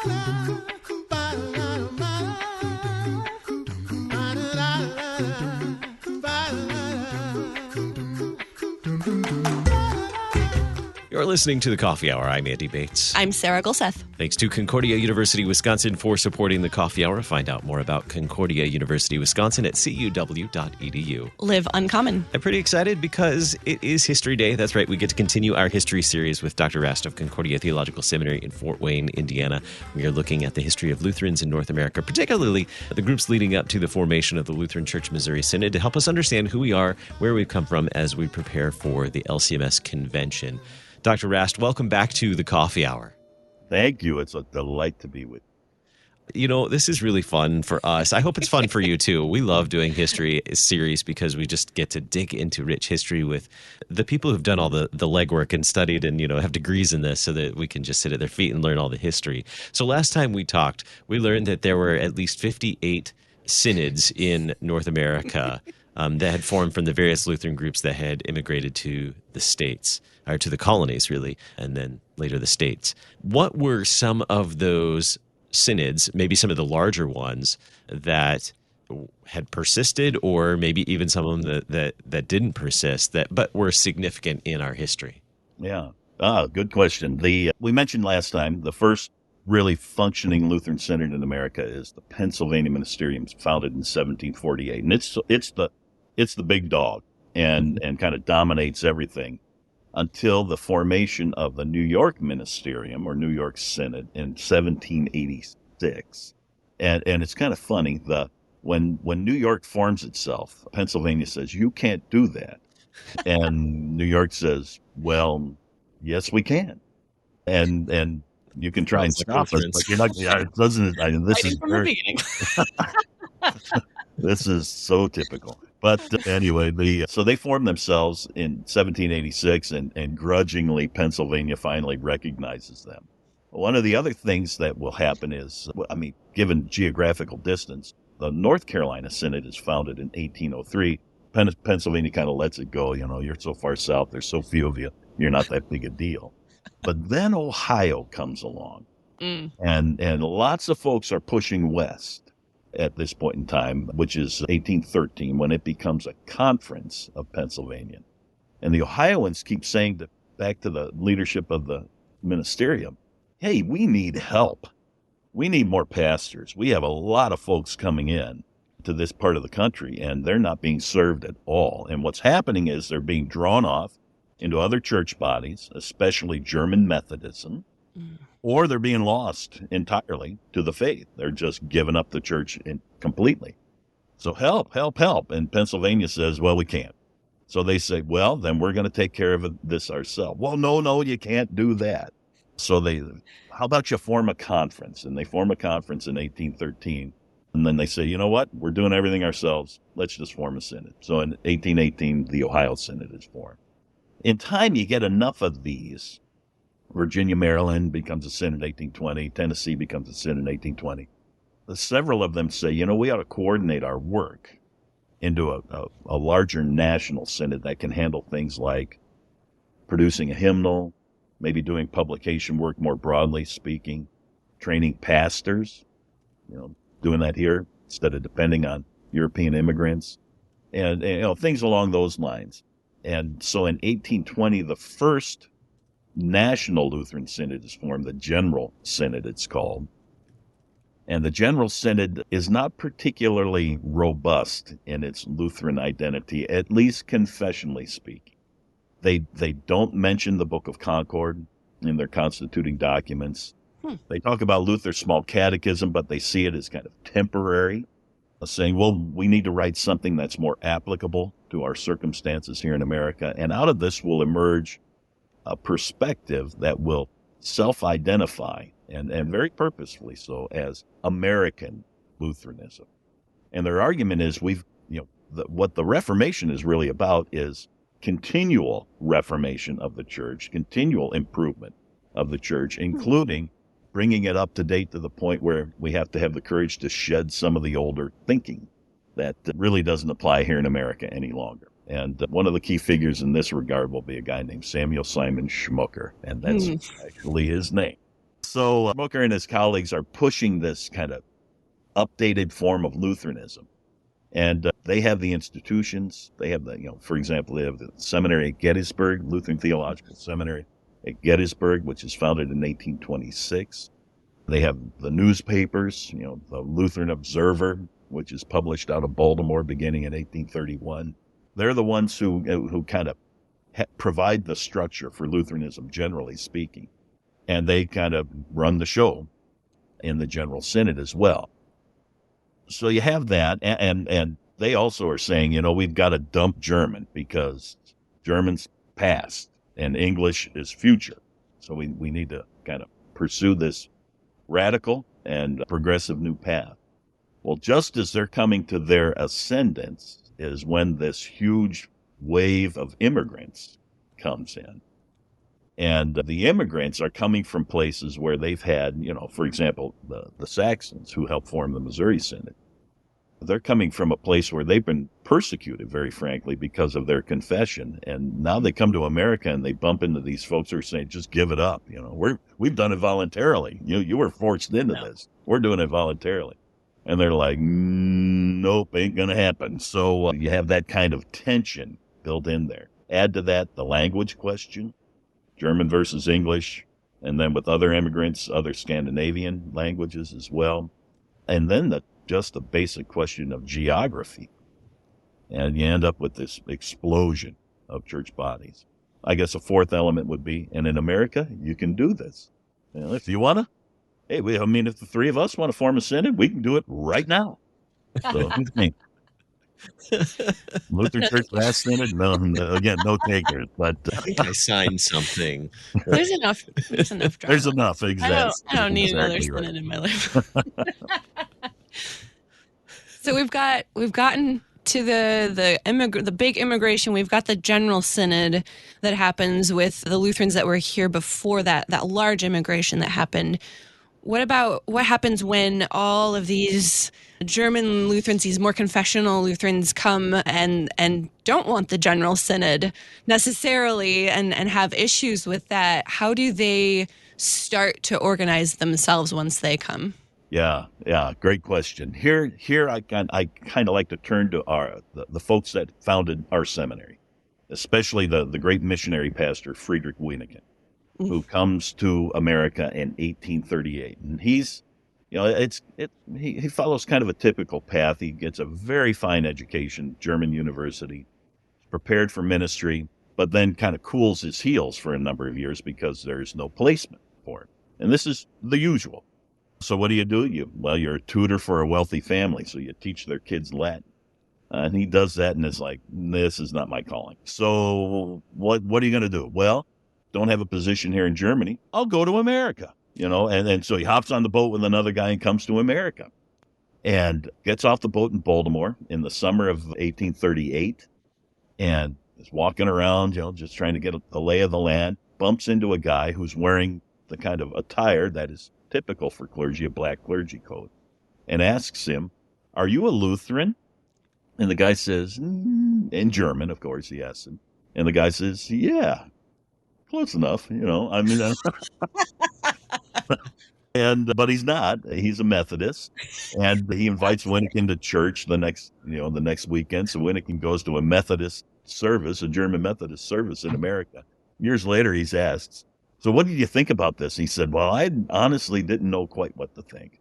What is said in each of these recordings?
You're listening to The Coffee Hour. I'm Andy Bates. I'm Sarah Gulseth. Thanks to Concordia University, Wisconsin for supporting The Coffee Hour. Find out more about Concordia University, Wisconsin at cuw.edu. Live uncommon. I'm pretty excited because it is History Day. That's right. We get to continue our history series with Dr. Rast of Concordia Theological Seminary in Fort Wayne, Indiana. We are looking at the history of Lutherans in North America, particularly the groups leading up to the formation of the Lutheran Church Missouri Synod, to help us understand who we are, where we've come from as we prepare for the LCMS convention. Dr. Rast, welcome back to the Coffee Hour. Thank you. It's a delight to be with you. You know, this is really fun for us. I hope it's fun for you, too. We love doing history series because we just get to dig into rich history with the people who've done all the legwork and studied and, have degrees in this so that we can just sit at their feet and learn all the history. So last time we talked, we learned that there were at least 58 synods in North America that had formed from the various Lutheran groups that had immigrated to the states, or to the colonies, really, and then later the states. What were some of those synods, maybe some of the larger ones, that had persisted, or maybe even some of them that didn't persist, but were significant in our history? Yeah. Good question. We mentioned last time the first really functioning Lutheran synod in America is the Pennsylvania Ministerium, founded in 1748, and it's the big dog and kind of dominates everything until the formation of the New York Ministerium or New York Synod in 1786. And it's kind of funny, when New York forms itself, Pennsylvania says, you can't do that. And New York says, well, yes, we can. And you can try and stop us, but you're not. It doesn't. This is from the beginning. This is so typical. But anyway, so they formed themselves in 1786, and grudgingly, Pennsylvania finally recognizes them. One of the other things that will happen is, given geographical distance, the North Carolina Synod is founded in 1803. Pennsylvania kind of lets it go. You're so far south, there's so few of you, you're not that big a deal. But then Ohio comes along, and lots of folks are pushing west at this point in time, which is 1813, when it becomes a conference of Pennsylvania. And the Ohioans keep saying back to the leadership of the ministerium, hey, we need help. We need more pastors. We have a lot of folks coming in to this part of the country, and they're not being served at all. And what's happening is they're being drawn off into other church bodies, especially German Methodism, or they're being lost entirely to the faith. They're just giving up the church completely. So help, help, help. And Pennsylvania says, well, we can't. So they say, well, then we're going to take care of this ourselves. Well, no, you can't do that. So how about you form a conference? And they form a conference in 1813. And then they say, you know what? We're doing everything ourselves. Let's just form a synod. So in 1818, the Ohio Synod is formed. In time, you get enough of these. Virginia, Maryland becomes a synod in 1820. Tennessee becomes a synod in 1820. Several of them say, we ought to coordinate our work into a larger national synod that can handle things like producing a hymnal, maybe doing publication work more broadly speaking, training pastors, doing that here instead of depending on European immigrants, and things along those lines. And so in 1820, the first National Lutheran Synod is formed, the General Synod it's called. And the General Synod is not particularly robust in its Lutheran identity, at least confessionally speaking. They don't mention the Book of Concord in their constituting documents. They talk about Luther's small catechism, but they see it as kind of temporary, saying, well, we need to write something that's more applicable to our circumstances here in America. And out of this will emerge a perspective that will self-identify, and very purposefully so, as American Lutheranism. And their argument is what the Reformation is really about is continual reformation of the church, continual improvement of the church, including bringing it up to date to the point where we have to have the courage to shed some of the older thinking that really doesn't apply here in America any longer. And one of the key figures in this regard will be a guy named Samuel Simon Schmucker, and that's actually his name. So Smoker and his colleagues are pushing this kind of updated form of Lutheranism. And they have the institutions. They have for example, they have the seminary at Gettysburg, Lutheran Theological Seminary at Gettysburg, which is founded in 1826. They have the newspapers, the Lutheran Observer, which is published out of Baltimore beginning in 1831. They're the ones who kind of provide the structure for Lutheranism, generally speaking. And they kind of run the show in the General Synod as well. So you have that, and they also are saying, we've got to dump German because German's past and English is future. So we need to kind of pursue this radical and progressive new path. Well, just as they're coming to their ascendance is when this huge wave of immigrants comes in. And the immigrants are coming from places where they've had, for example, the Saxons who helped form the Missouri Synod. They're coming from a place where they've been persecuted, very frankly, because of their confession. And now they come to America and they bump into these folks who are saying, just give it up. We've done it voluntarily. You were forced into this. We're doing it voluntarily. And they're like, nope, ain't going to happen. So you have that kind of tension built in there. Add to that the language question, German versus English, and then with other immigrants, other Scandinavian languages as well. And then just the basic question of geography. And you end up with this explosion of church bodies. I guess a fourth element would be, and in America, you can do this. If you want to, if the three of us want to form a synod, we can do it right now. So, Lutheran Church Rast Synod? No, again, no takers. But I think I signed something. There's enough. There's enough drama. There's enough, exactly. I don't need another right. synod in my life. So we've gotten to the big immigration. We've got the General Synod that happens with the Lutherans that were here before that large immigration that happened. What happens when all of these German Lutherans, these more confessional Lutherans, come and don't want the General Synod necessarily and have issues with that? How do they start to organize themselves once they come? Yeah, great question. Here I kind of like to turn to the folks that founded our seminary, especially the great missionary pastor Friedrich Wienecken, who comes to America in 1838, and he's, he follows kind of a typical path. He gets a very fine education, German university, prepared for ministry, but then kind of cools his heels for a number of years because there's no placement for him, and this is the usual. So what do? You're a tutor for a wealthy family, so you teach their kids Latin. And he does that, and it's like, this is not my calling. So what are you going to do? Well, don't have a position here in Germany. I'll go to America, and so he hops on the boat with another guy and comes to America and gets off the boat in Baltimore in the summer of 1838 and is walking around, just trying to get the lay of the land, bumps into a guy who's wearing the kind of attire that is typical for clergy, a black clergy coat, and asks him, "Are you a Lutheran?" And the guy says, in German, of course, he asks him. And the guy says, "Yeah, close enough, but he's not. He's a Methodist, and he invites Wienecken to church the next weekend. So Wienecken goes to a Methodist service, a German Methodist service in America. Years later, he's asked, "So what did you think about this?" He said, "Well, I honestly didn't know quite what to think,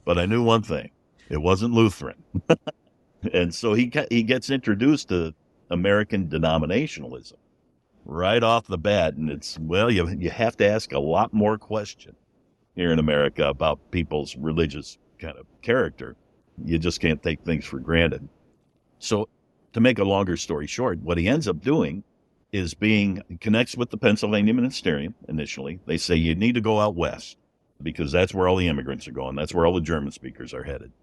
but I knew one thing: it wasn't Lutheran." And so he gets introduced to American denominationalism right off the bat, and it's, you have to ask a lot more questions here in America about people's religious kind of character. You just can't take things for granted. So to make a longer story short, what he ends up doing is he connects with the Pennsylvania Ministerium initially. They say, you need to go out west because that's where all the immigrants are going. That's where all the German speakers are headed.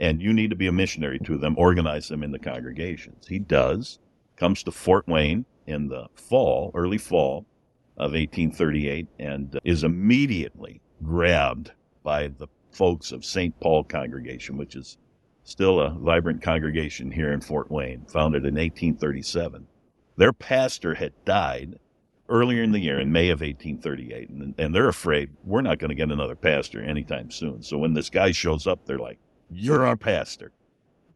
And you need to be a missionary to them, organize them in the congregations. He does, comes to Fort Wayne in the early fall of 1838, and is immediately grabbed by the folks of St. Paul congregation, which is still a vibrant congregation here in Fort Wayne, founded in 1837. Their pastor had died, earlier in the year, in May of 1838, and they're afraid we're not going to get another pastor anytime soon. So when this guy shows up, they're like, "You're our pastor.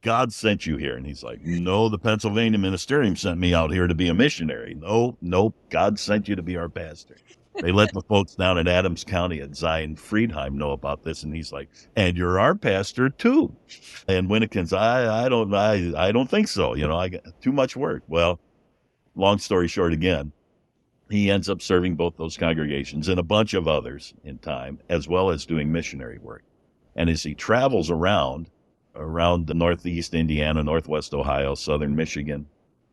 God sent you here." And he's like, "No, the Pennsylvania ministerium sent me out here to be a missionary. No, God sent you to be our pastor." They let the folks down in Adams County at Zion Friedheim know about this, and he's like, "And you're our pastor too." And Winnikins, I don't think so. I got too much work. Well, long story short, again, he ends up serving both those congregations and a bunch of others in time, as well as doing missionary work. And as he travels around the Northeast Indiana, Northwest Ohio, Southern Michigan,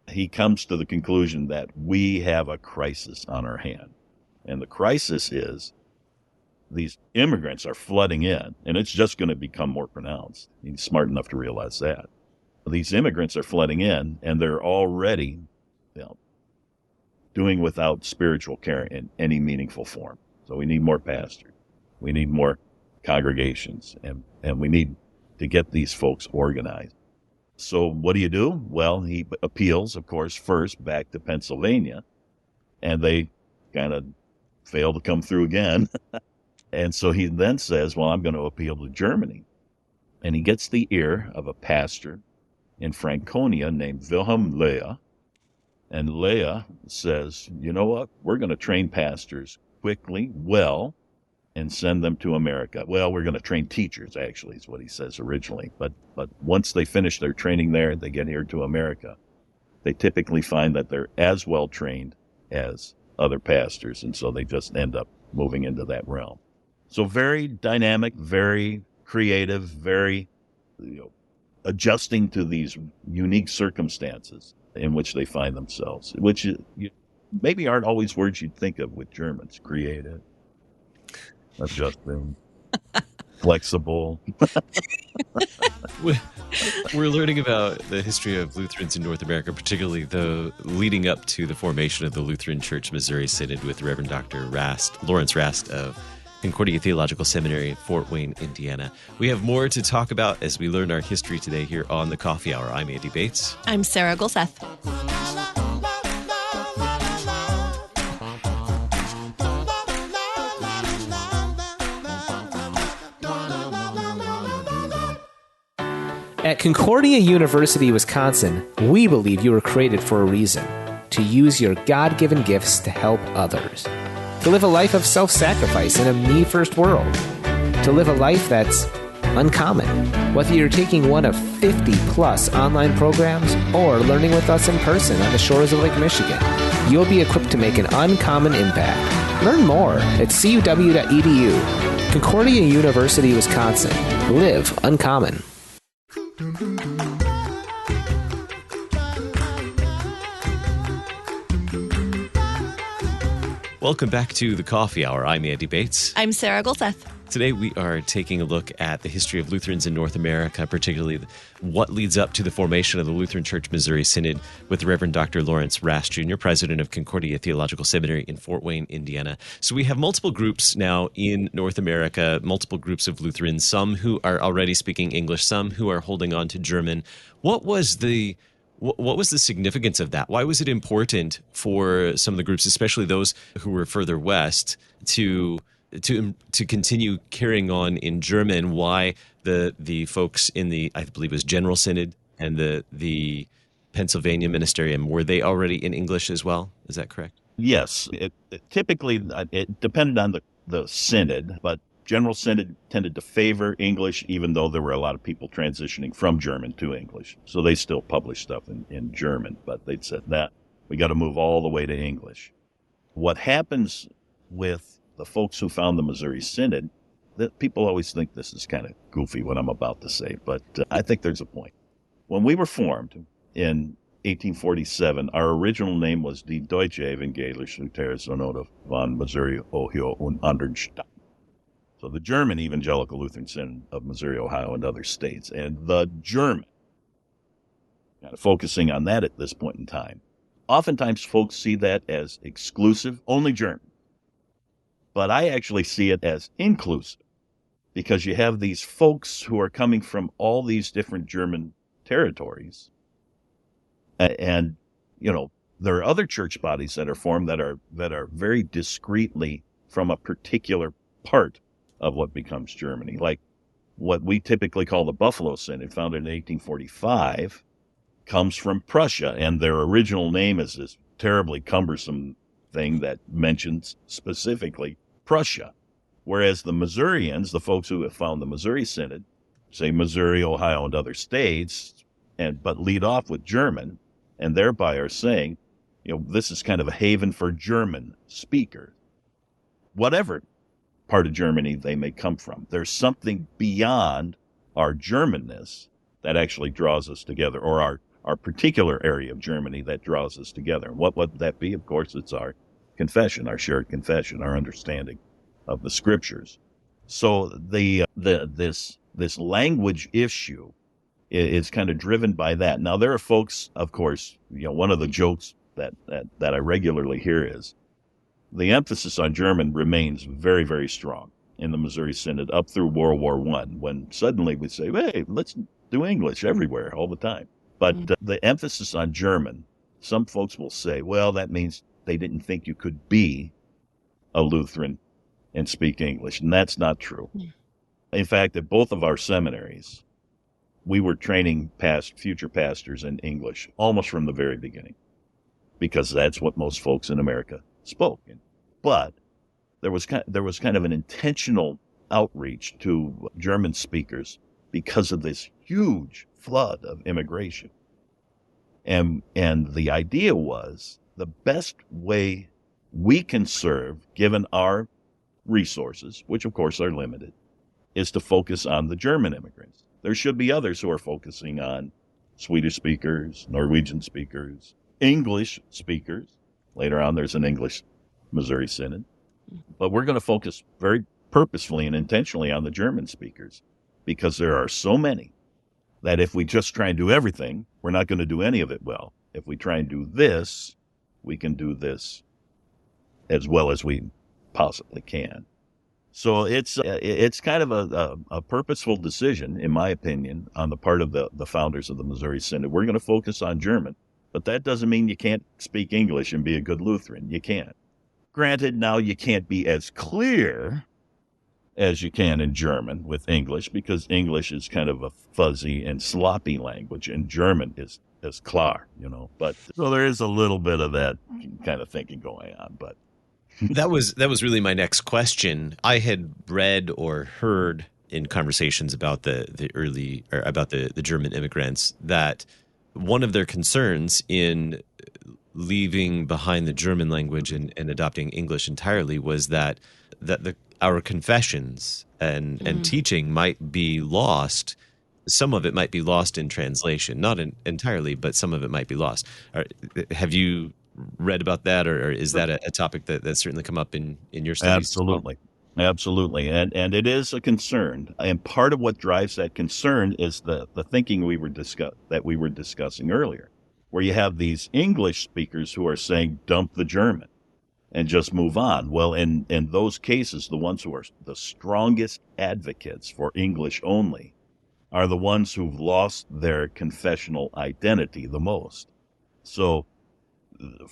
he comes to the conclusion that we have a crisis on our hand. And the crisis is these immigrants are flooding in, and it's just going to become more pronounced. He's smart enough to realize that. These immigrants are flooding in, and they're already doing without spiritual care in any meaningful form. So we need more pastors. We need more congregations, and we need to get these folks organized. So what do you do? Well, he appeals, of course, first back to Pennsylvania, and they kind of fail to come through again. And so he then says, well, I'm going to appeal to Germany. And he gets the ear of a pastor in Franconia named Wilhelm Lea. And Lea says, you know what? We're going to train pastors quickly, well, and send them to America. Well, we're going to train teachers, actually, is what he says originally. But once they finish their training there, they get here to America. They typically find that they're as well trained as other pastors, and so they just end up moving into that realm. So very dynamic, very creative, very adjusting to these unique circumstances in which they find themselves, which maybe aren't always words you'd think of with Germans. Creative, adjusting, flexible. We're learning about the history of Lutherans in North America, particularly the leading up to the formation of the Lutheran Church Missouri Synod with Reverend Dr. Lawrence Rast of Concordia Theological Seminary in Fort Wayne, Indiana. We have more to talk about as we learn our history today here on the Coffee Hour. I'm Andy Bates. I'm Sarah Gulseth. At Concordia University, Wisconsin, we believe you were created for a reason, to use your God-given gifts to help others, to live a life of self-sacrifice in a me-first world, to live a life that's uncommon. Whether you're taking one of 50-plus online programs or learning with us in person on the shores of Lake Michigan, you'll be equipped to make an uncommon impact. Learn more at cuw.edu. Concordia University, Wisconsin. Live uncommon. Welcome back to the Coffee Hour. I'm Andy Bates. I'm Sarah Gulseth. Today we are taking a look at the history of Lutherans in North America, particularly what leads up to the formation of the Lutheran Church Missouri Synod with the Reverend Dr. Lawrence Rast, Jr., president of Concordia Theological Seminary in Fort Wayne, Indiana. So we have multiple groups now in North America, multiple groups of Lutherans, some who are already speaking English, some who are holding on to German. What was the significance of that? Why was it important for some of the groups, especially those who were further west, to continue carrying on in German? Why the folks in the, I believe it was General Synod and the Pennsylvania Ministerium, were they already in English as well? Is that correct? Yes. Typically, it depended on the synod, but General Synod tended to favor English, even though there were a lot of people transitioning from German to English. So they still published stuff in German, but they'd said that we got to move all the way to English. What happens with the folks who found the Missouri Synod, that people always think this is kind of goofy what I'm about to say, but I think there's a point. When we were formed in 1847, our original name was Die Deutsche Evangelische Lutherische Synode von Missouri, Ohio und anderen Staaten. So the German Evangelical Lutheran Synod of Missouri, Ohio, and other states. And the German, kind of focusing on that at this point in time. Oftentimes folks see that as exclusive, only German. But I actually see it as inclusive, because you have these folks who are coming from all these different German territories. And, there are other church bodies that are formed that are very discreetly from a particular part of what becomes Germany, like what we typically call the Buffalo Synod, founded in 1845, comes from Prussia, and their original name is this terribly cumbersome thing that mentions specifically Prussia. Whereas the Missourians, the folks who have found the Missouri Synod, say Missouri, Ohio, and other states, but lead off with German, and thereby are saying, this is kind of a haven for German speakers, whatever part of Germany they may come from. There's something beyond our Germanness that actually draws us together, or our particular area of Germany that draws us together. And what would that be? Of course, it's our confession, our shared confession, our understanding of the scriptures. So this language issue is kind of driven by that. Now, there are folks, of course, one of the jokes that I regularly hear is the emphasis on German remains very, very strong in the Missouri Synod up through World War I, when suddenly we say, hey, let's do English everywhere all the time. But the emphasis on German, some folks will say, well, that means they didn't think you could be a Lutheran and speak English. And that's not true. In fact, at both of our seminaries, we were training future pastors in English almost from the very beginning, because that's what most folks in America spoke. But there was kind of an intentional outreach to German speakers because of this huge flood of immigration. And the idea was the best way we can serve, given our resources, which of course are limited, is to focus on the German immigrants. There should be others who are focusing on Swedish speakers, Norwegian speakers, English speakers. Later on, there's an English Missouri Synod. But we're going to focus very purposefully and intentionally on the German speakers, because there are so many that if we just try and do everything, we're not going to do any of it well. If we try and do this, we can do this as well as we possibly can. So it's kind of a purposeful decision, in my opinion, on the part of the founders of the Missouri Synod. We're going to focus on German, but that doesn't mean you can't speak English and be a good Lutheran. You can. Granted, now you can't be as clear as you can in German with English, because English is kind of a fuzzy and sloppy language, and German is klar, But so there is a little bit of that kind of thinking going on, but. That was really my next question. I had read or heard in conversations about the German immigrants that one of their concerns in leaving behind the German language and adopting English entirely was that our confessions and teaching might be lost. Some of it might be lost in translation, not entirely, but some of it might be lost. Have you read about that, or is that a topic that's certainly come up in your studies? Absolutely. Absolutely. And it is a concern. And part of what drives that concern is the thinking that we were discussing earlier, where you have these English speakers who are saying, dump the German and just move on. Well, in those cases, the ones who are the strongest advocates for English only are the ones who've lost their confessional identity the most. So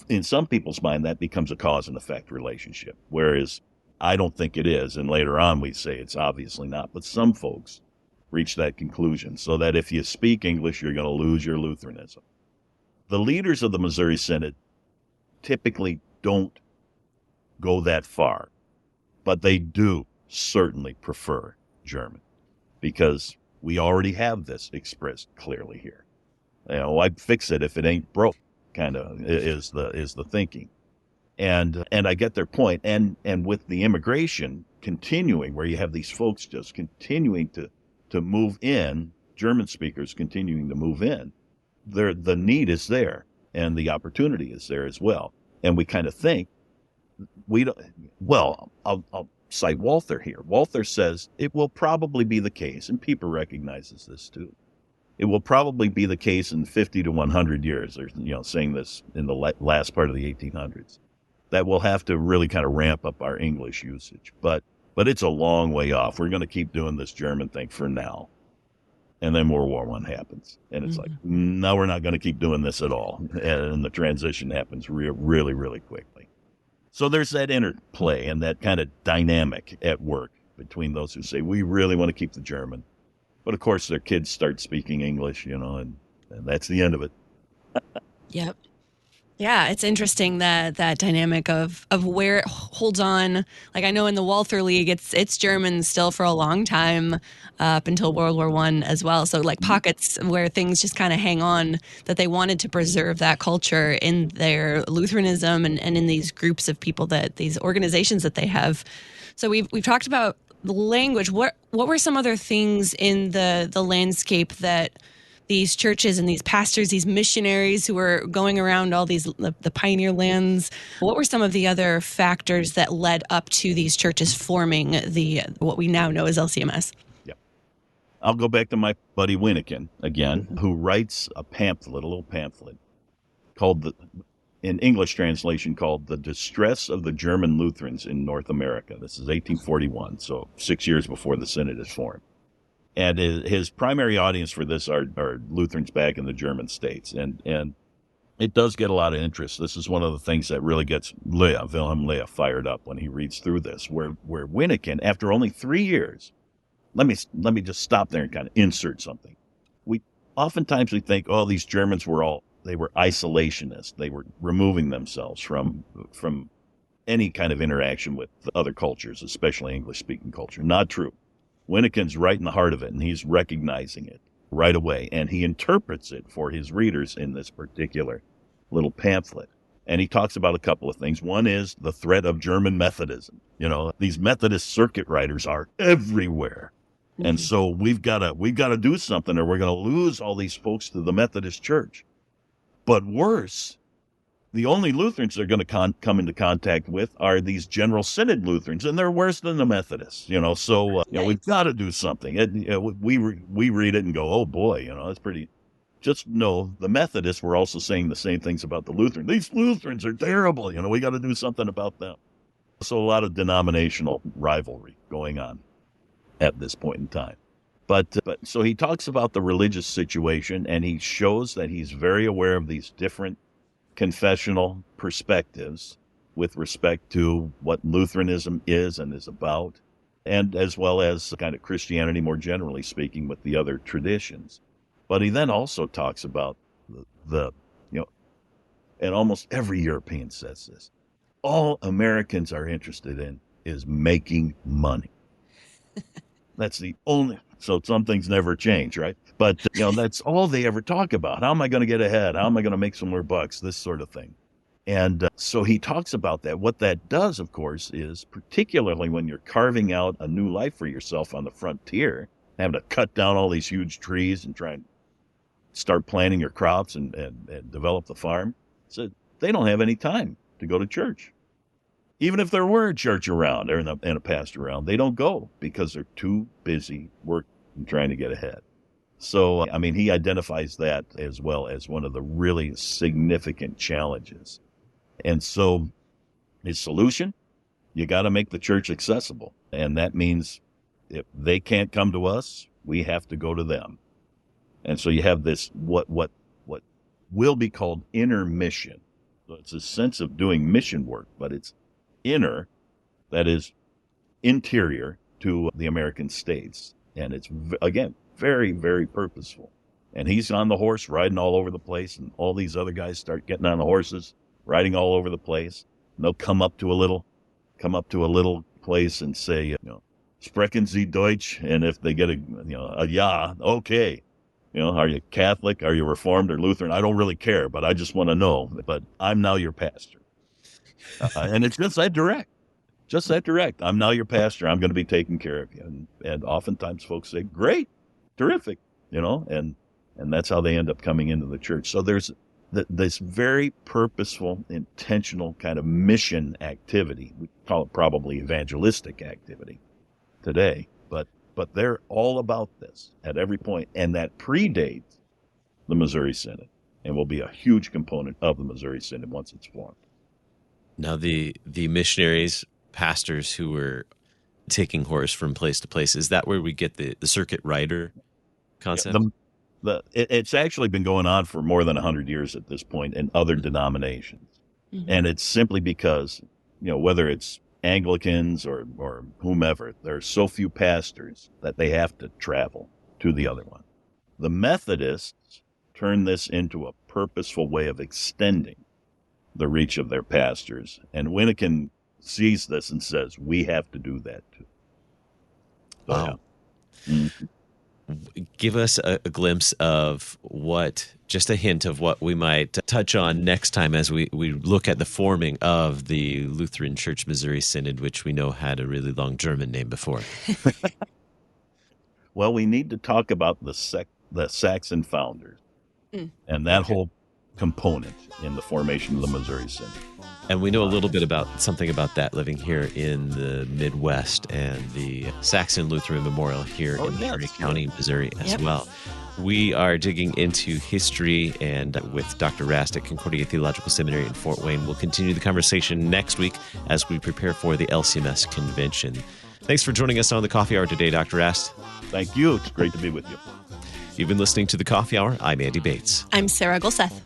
in some people's mind, that becomes a cause and effect relationship, whereas I don't think it is. And later on, we say it's obviously not. But some folks reach that conclusion, so that if you speak English, you're going to lose your Lutheranism. The leaders of the Missouri Synod typically don't go that far, but they do certainly prefer German, because we already have this expressed clearly here. I'd fix it if it ain't broke, kind of is the thinking. And I get their point. And with the immigration continuing, where you have these folks just continuing to move in, German speakers continuing to move in, the need is there and the opportunity is there as well. And we kind of think I'll cite Walther here. Walther says it will probably be the case, and Pieper recognizes this too. It will probably be the case in 50 to 100 years, or saying this in the last part of the 1800s, that we'll have to really kind of ramp up our English usage. But it's a long way off. We're going to keep doing this German thing for now. And then World War I happens. And it's like, now we're not going to keep doing this at all. And the transition happens really, really quickly. So there's that interplay and that kind of dynamic at work between those who say, we really want to keep the German. But, of course, their kids start speaking English, and that's the end of it. Yep. Yeah, it's interesting that dynamic of where it holds on. Like, I know in the Walther League, it's German still for a long time, up until World War I as well. So like pockets where things just kind of hang on, that they wanted to preserve that culture in their Lutheranism and in these groups of people, that these organizations that they have. So we've talked about the language. What were some other things in the landscape that these churches and these pastors, these missionaries who were going around all these, the pioneer lands, what were some of the other factors that led up to these churches forming what we now know as LCMS? Yeah. I'll go back to my buddy Winnikin again, who writes a little pamphlet called in English translation called The Distress of the German Lutherans in North America. This is 1841, so 6 years before the Synod is formed. And his primary audience for this are Lutherans back in the German states. And it does get a lot of interest. This is one of the things that really gets Wilhelm Leah fired up when he reads through this, where Winnikin, after only 3 years, let me just stop there and kind of insert something. Oftentimes we think, these Germans were isolationist. They were removing themselves from any kind of interaction with other cultures, especially English-speaking culture. Not true. Winnikin's right in the heart of it, and he's recognizing it right away, and he interprets it for his readers in this particular little pamphlet. And he talks about a couple of things. One is the threat of German Methodism. These Methodist circuit riders are everywhere. Mm-hmm. And so we've got to do something, or we're going to lose all these folks to the Methodist Church. But worse, the only Lutherans they're going to come into contact with are these General Synod Lutherans, and they're worse than the Methodists, So, we've got to do something. We read it and go, oh boy, that's pretty. Just know the Methodists were also saying the same things about the Lutherans. These Lutherans are terrible. We got to do something about them. So a lot of denominational rivalry going on at this point in time. But so he talks about the religious situation, and he shows that he's very aware of these different confessional perspectives with respect to what Lutheranism is and is about, and as well as kind of Christianity more generally speaking with the other traditions. But he then also talks about and almost every European says this, all Americans are interested in is making money. That's the only, so some things never change, right? But, that's all they ever talk about. How am I going to get ahead? How am I going to make some more bucks? This sort of thing. And so he talks about that. What that does, of course, is particularly when you're carving out a new life for yourself on the frontier, having to cut down all these huge trees and try and start planting your crops and develop the farm. So they don't have any time to go to church. Even if there were a church around and a pastor around, they don't go because they're too busy working and trying to get ahead. So, he identifies that as well as one of the really significant challenges. And so his solution, you got to make the church accessible. And that means if they can't come to us, we have to go to them. And so you have this, what will be called inner mission. So it's a sense of doing mission work, but it's inner, that is interior to the American states. And it's, again, very, very purposeful. And he's on the horse riding all over the place, and all these other guys start getting on the horses, riding all over the place. And they'll come up to a little place and say, sprechen Sie Deutsch? And if they get a ja, okay. Are you Catholic? Are you Reformed or Lutheran? I don't really care, but I just want to know. But I'm now your pastor. And it's just that direct. Just that direct. I'm now your pastor. I'm going to be taking care of you. And oftentimes folks say, great, terrific, and that's how they end up coming into the church. So there's this very purposeful, intentional kind of mission activity. We call it probably evangelistic activity today, but they're all about this at every point, and that predates the Missouri Synod and will be a huge component of the Missouri Synod once it's formed. Now, the missionaries, pastors who were taking horse from place to place, is that where we get the circuit rider concept? It's actually been going on for more than 100 years at this point in other denominations. Mm-hmm. And it's simply because, whether it's Anglicans or whomever, there are so few pastors that they have to travel to the other one. The Methodists turn this into a purposeful way of extending the reach of their pastors. And Wyneken sees this and says, we have to do that too. So, wow. Yeah. Mm-hmm. Give us a glimpse of just a hint of what we might touch on next time as we look at the forming of the Lutheran Church Missouri Synod, which we know had a really long German name before. Well, we need to talk about the Saxon founders and that whole component in the formation of the Missouri Synod. And we know a little bit about that living here in the Midwest and the Saxon Lutheran Memorial here in Perry County, Missouri as well. We are digging into history, and with Dr. Rast at Concordia Theological Seminary in Fort Wayne. We'll continue the conversation next week as we prepare for the LCMS convention. Thanks for joining us on the Coffee Hour today, Dr. Rast. Thank you. It's great to be with you. You've been listening to the Coffee Hour. I'm Andy Bates. I'm Sarah Golseth.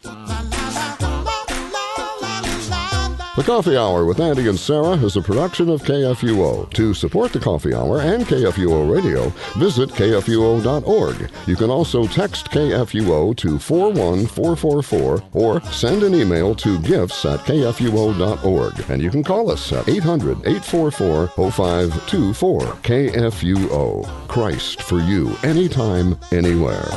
The Coffee Hour with Andy and Sarah is a production of KFUO. To support the Coffee Hour and KFUO Radio, visit KFUO.org. You can also text KFUO to 41444 or send an email to gifts@KFUO.org. And you can call us at 800-844-0524. KFUO. Christ for you, anytime, anywhere.